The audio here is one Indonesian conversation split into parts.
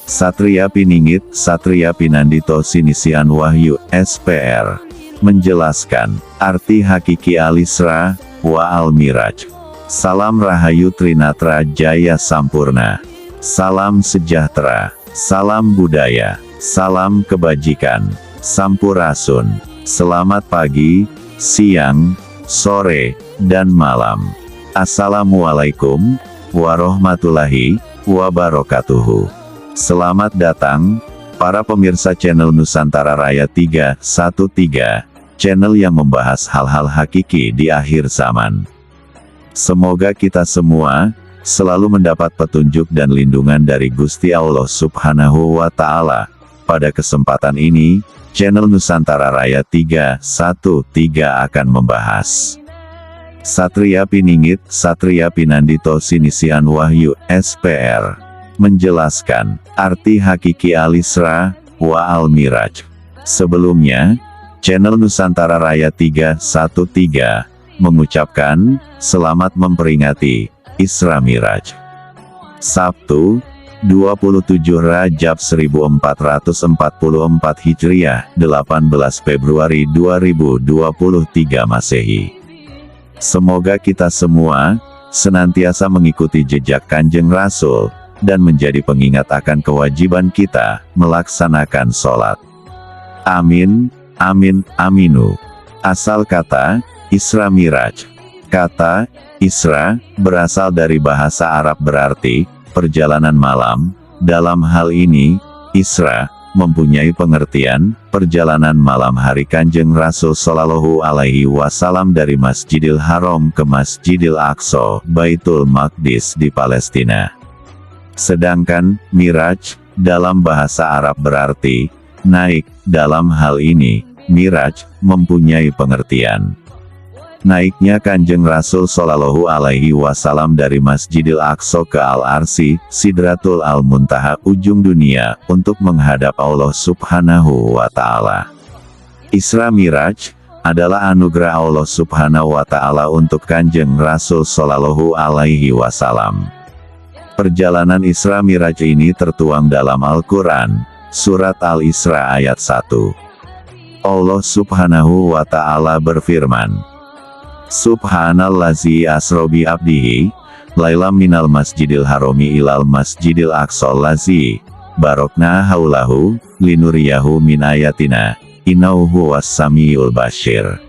Satria Piningit, Satria Pinandito Sinisian Wahyu, SPR, menjelaskan arti hakiki Al-Isra wa Al-Miraj. Salam Rahayu Trinatra Jaya Sampurna. Salam sejahtera, salam budaya, salam kebajikan, sampurasun. Selamat pagi, siang, sore, dan malam. Assalamualaikum warahmatullahi wabarakatuh. Selamat datang, para pemirsa channel Nusantara Raya 313, channel yang membahas hal-hal hakiki di akhir zaman. Semoga kita semua selalu mendapat petunjuk dan lindungan dari Gusti Allah Subhanahu wa Ta'ala. Pada kesempatan ini, channel Nusantara Raya 313 akan membahas Satria Piningit, Satria Pinandito Sinisian Wahyu, SPR, menjelaskan arti hakiki Al-Isra wa Al-Miraj. Sebelumnya, channel Nusantara Raya 313 mengucapkan selamat memperingati Isra Miraj. Sabtu, 27 Rajab 1444 Hijriah, 18 Februari 2023 Masehi. Semoga kita semua senantiasa mengikuti jejak Kanjeng Rasul dan menjadi pengingat akan kewajiban kita melaksanakan sholat. Amin, amin, aminu. Asal kata Isra Miraj. Kata Isra berasal dari bahasa Arab berarti perjalanan malam. Dalam hal ini, Isra mempunyai pengertian perjalanan malam hari Kanjeng Rasul Shallallahu Alaihi Wasallam dari Masjidil Haram ke Masjidil Aqsa, Baitul Maqdis di Palestina. Sedangkan Miraj dalam bahasa Arab berarti naik. Dalam hal ini, Miraj mempunyai pengertian naiknya Kanjeng Rasul Shallallahu Alaihi Wasallam dari Masjidil Aqsa ke Al-Arsy, Sidratul Al-Muntaha, ujung dunia, untuk menghadap Allah Subhanahu wa Ta'ala. Isra Miraj adalah anugerah Allah Subhanahu wa Ta'ala untuk Kanjeng Rasul Shallallahu Alaihi Wasallam. Perjalanan Isra Miraj ini tertuang dalam Al-Quran, Surat Al-Isra ayat 1. Allah Subhanahu wa Ta'ala berfirman, Subhanallazi asra bi abdihi, lailam minal masjidil harami ilal masjidil aqsa lazi, barokna haulahu, linuriyahu min ayatina, innahu huwas samiul basyir.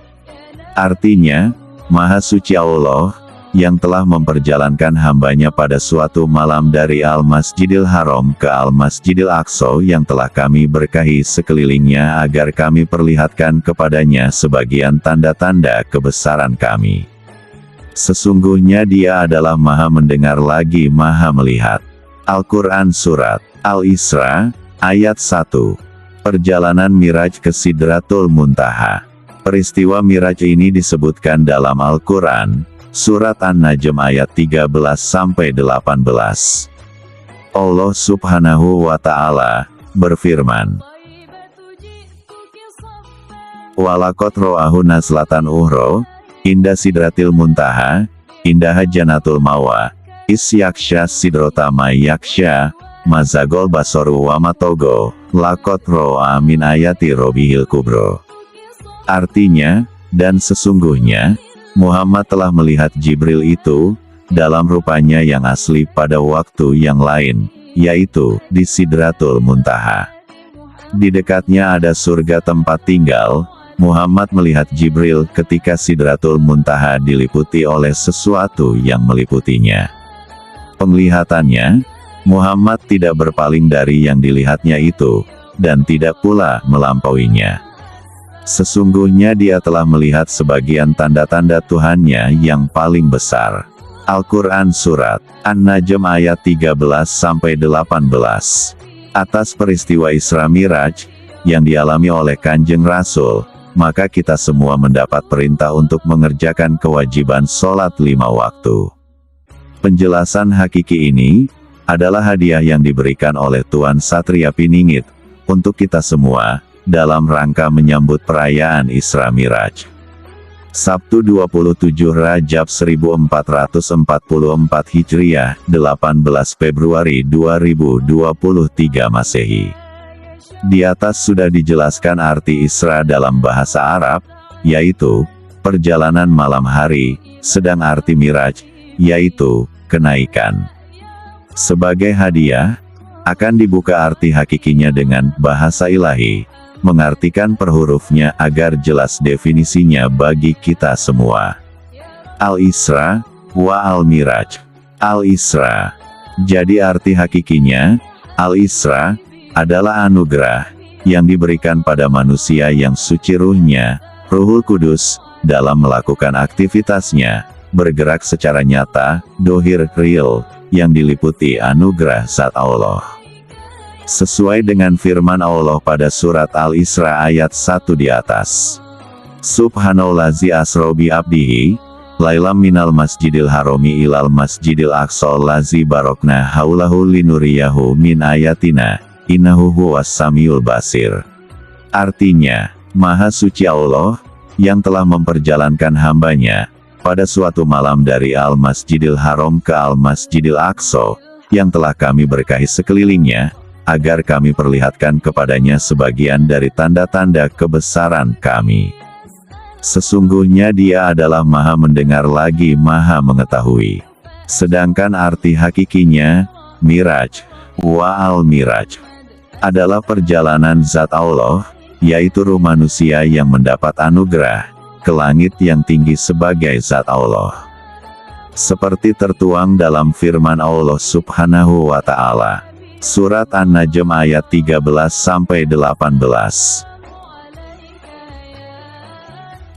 Artinya, Maha Suci Allah, yang telah memperjalankan hambanya pada suatu malam dari Al-Masjidil Haram ke Al-Masjidil Aqsa yang telah kami berkahi sekelilingnya agar kami perlihatkan kepadanya sebagian tanda-tanda kebesaran kami. Sesungguhnya Dia adalah Maha mendengar lagi Maha melihat. Al-Quran Surat Al-Isra, ayat 1. Perjalanan Miraj ke Sidratul Muntaha. Peristiwa Miraj ini disebutkan dalam Al-Quran, Surat An-Najm ayat 13-18. Allah Subhanahu wa Ta'ala berfirman, Walaqad ro'ahu nazlatan uhro, inda sidratil muntaha, indaha janatul mawa, is yaksha sidrota ma yaksha, mazagol basoru wa matogo, laqad ro'a min ayati robihil kubro. Artinya, dan sesungguhnya, Muhammad telah melihat Jibril itu, dalam rupanya yang asli pada waktu yang lain, yaitu, di Sidratul Muntaha. Di dekatnya ada surga tempat tinggal. Muhammad melihat Jibril ketika Sidratul Muntaha diliputi oleh sesuatu yang meliputinya. Penglihatannya, Muhammad tidak berpaling dari yang dilihatnya itu, dan tidak pula melampauinya. Sesungguhnya dia telah melihat sebagian tanda-tanda Tuhannya yang paling besar. Al-Quran Surat An-Najm ayat 13-18. Atas peristiwa Isra Miraj yang dialami oleh Kanjeng Rasul, maka kita semua mendapat perintah untuk mengerjakan kewajiban sholat 5 waktu. Penjelasan hakiki ini adalah hadiah yang diberikan oleh Tuan Satria Piningit untuk kita semua, dalam rangka menyambut perayaan Isra Miraj. Sabtu 27 Rajab 1444 Hijriah, 18 Februari 2023 Masehi. Di atas sudah dijelaskan arti Isra dalam bahasa Arab, yaitu perjalanan malam hari, sedang arti Miraj, yaitu kenaikan. Sebagai hadiah, akan dibuka arti hakikinya dengan bahasa ilahi, mengartikan per hurufnya agar jelas definisinya bagi kita semua. Al-Isra, wa Al-Miraj. Al-Isra. Jadi arti hakikinya, Al-Isra, adalah anugerah, yang diberikan pada manusia yang suci ruhnya, Ruhul Kudus, dalam melakukan aktivitasnya, bergerak secara nyata, dohir, real, yang diliputi anugerah zat Allah. Sesuai dengan firman Allah pada surat Al-Isra ayat 1 di atas. Subhanallazi asra bi abdihi, lailam minal masjidil harami ilal masjidil aqsa lazi barokna haulahu linuriyahu min ayatina, innahu huwas samiul basir. Artinya, Maha Suci Allah, yang telah memperjalankan hambanya, pada suatu malam dari Al-Masjidil Haram ke Al-Masjidil Aqsa, yang telah kami berkahi sekelilingnya, agar kami perlihatkan kepadanya sebagian dari tanda-tanda kebesaran kami. Sesungguhnya Dia adalah Maha mendengar lagi Maha mengetahui. Sedangkan arti hakikinya, Miraj, wa Al-Miraj, adalah perjalanan zat Allah, yaitu ruh manusia yang mendapat anugerah, ke langit yang tinggi sebagai zat Allah. Seperti tertuang dalam firman Allah Subhanahu wa Ta'ala. Surat An-Najm ayat 13-18.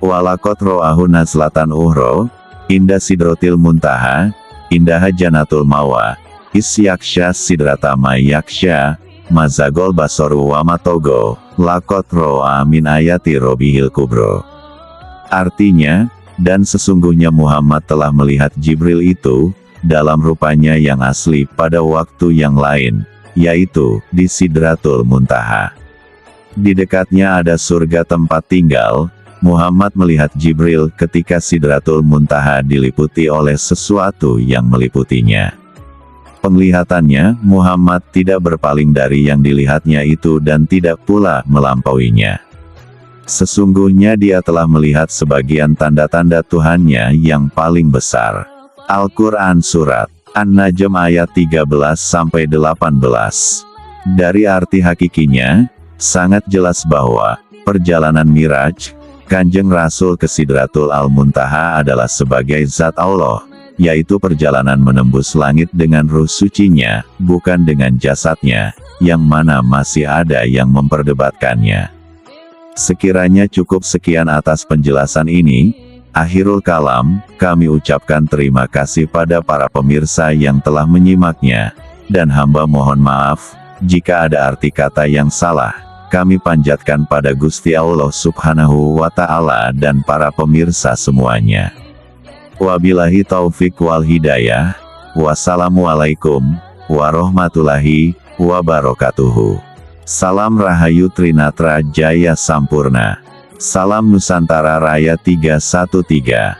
Walaqad ro'ahu nazlatan uhro, inda sidratil muntaha, indaha janatul mawa, isyaksha sidrata mayaksha, mazagol basoru wa matogo, laqad ro'a min ayati robihil kubro. Artinya, dan sesungguhnya Muhammad telah melihat Jibril itu, dalam rupanya yang asli pada waktu yang lain, yaitu di Sidratul Muntaha. Di dekatnya ada surga tempat tinggal. Muhammad melihat Jibril ketika Sidratul Muntaha diliputi oleh sesuatu yang meliputinya. Penglihatannya, Muhammad tidak berpaling dari yang dilihatnya itu dan tidak pula melampauinya. Sesungguhnya dia telah melihat sebagian tanda-tanda Tuhannya yang paling besar. Al-Quran Surat An-Najm ayat 13-18. Dari arti hakikinya, sangat jelas bahwa perjalanan Miraj, Kanjeng Rasul ke Sidratul Al-Muntaha adalah sebagai zat Allah, yaitu perjalanan menembus langit dengan ruh sucinya, bukan dengan jasadnya, yang mana masih ada yang memperdebatkannya. Sekiranya cukup sekian atas penjelasan ini. Akhirul kalam, kami ucapkan terima kasih pada para pemirsa yang telah menyimaknya, dan hamba mohon maaf, jika ada arti kata yang salah, kami panjatkan pada Gusti Allah Subhanahu wa Ta'ala dan para pemirsa semuanya. Wabillahi taufik wal hidayah, wassalamualaikum, warahmatullahi wabarakatuh. Salam Rahayu Trinatra Jaya Sampurna. Salam Nusantara Raya 313.